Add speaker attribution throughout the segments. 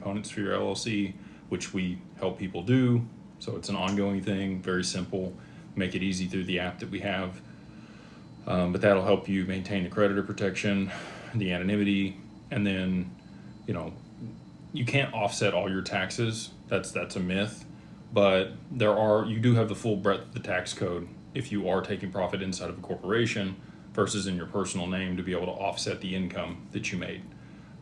Speaker 1: components for your LLC, which we help people do. So it's an ongoing thing, very simple, make it easy through the app that we have. But that'll help you maintain the creditor protection, the anonymity, and then, you know, you can't offset all your taxes. That's a myth, but you do have the full breadth of the tax code if you are taking profit inside of a corporation versus in your personal name to be able to offset the income that you made.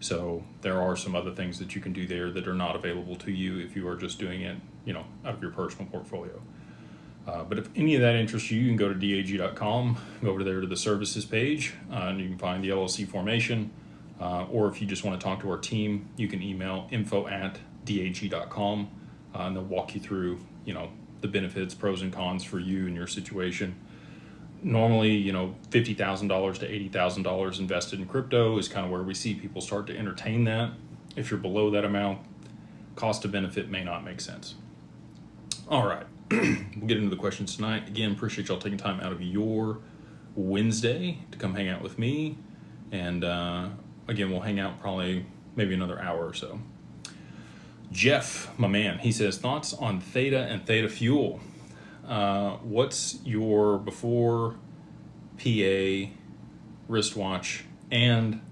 Speaker 1: So there are some other things that you can do there that are not available to you if you are just doing it, you know, out of your personal portfolio. But if any of that interests you, you can go to dag.com, go over there to the services page, and you can find the LLC formation. Or if you just want to talk to our team, you can email info@dag.com, and they'll walk you through, you know, the benefits, pros and cons for you and your situation. Normally, you know, $50,000 to $80,000 invested in crypto is kind of where we see people start to entertain that. If you're below that amount, cost to benefit may not make sense. All right. We'll get into the questions tonight. Again, appreciate y'all taking time out of your Wednesday to come hang out with me. And again, we'll hang out probably maybe another hour or so. Jeff, my man, he says, thoughts on Theta and Theta Fuel. What's your before PA wristwatch and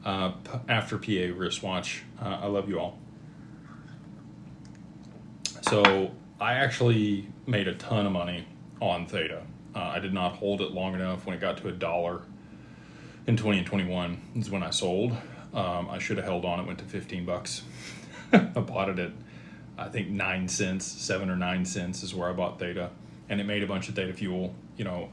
Speaker 1: after PA wristwatch? I love you all. So I actually made a ton of money on Theta. I did not hold it long enough. When it got to $1 in 2021 is when I sold. I should have held on. It went to $15. I bought it at, I think 9 cents, 7 or 9 cents is where I bought Theta, and it made a bunch of Theta Fuel. You know,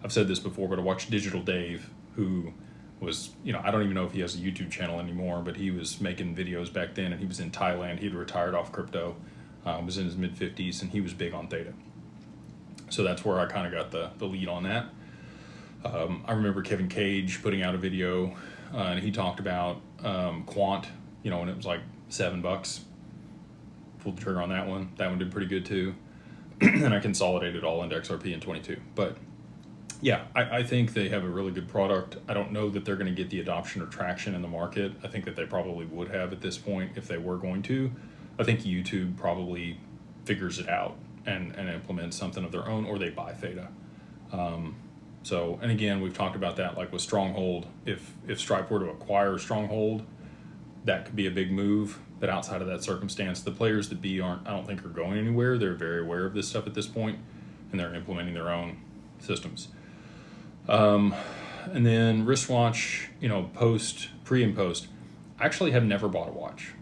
Speaker 1: I've said this before, but I watched Digital Dave, who was, you know, I don't even know if he has a YouTube channel anymore, but he was making videos back then, and he was in Thailand. He'd retired off crypto, was in his mid 50s, and he was big on Theta. So that's where I kind of got the lead on that. I remember Kevin Cage putting out a video, and he talked about Quant, you know, and it was like $7. Pulled the trigger on that one. That one did pretty good too. And I consolidated all into XRP in 22. But yeah, I think they have a really good product. I don't know that they're going to get the adoption or traction in the market. I think that they probably would have at this point if they were going to. I think YouTube probably figures it out and implements something of their own, or they buy Theta. So, and again, we've talked about that, like with Stronghold. If Stripe were to acquire Stronghold, that could be a big move. But outside of that circumstance, the players that I don't think are going anywhere. They're very aware of this stuff at this point, and they're implementing their own systems. And then wristwatch, you know, pre and post. I actually have never bought a watch.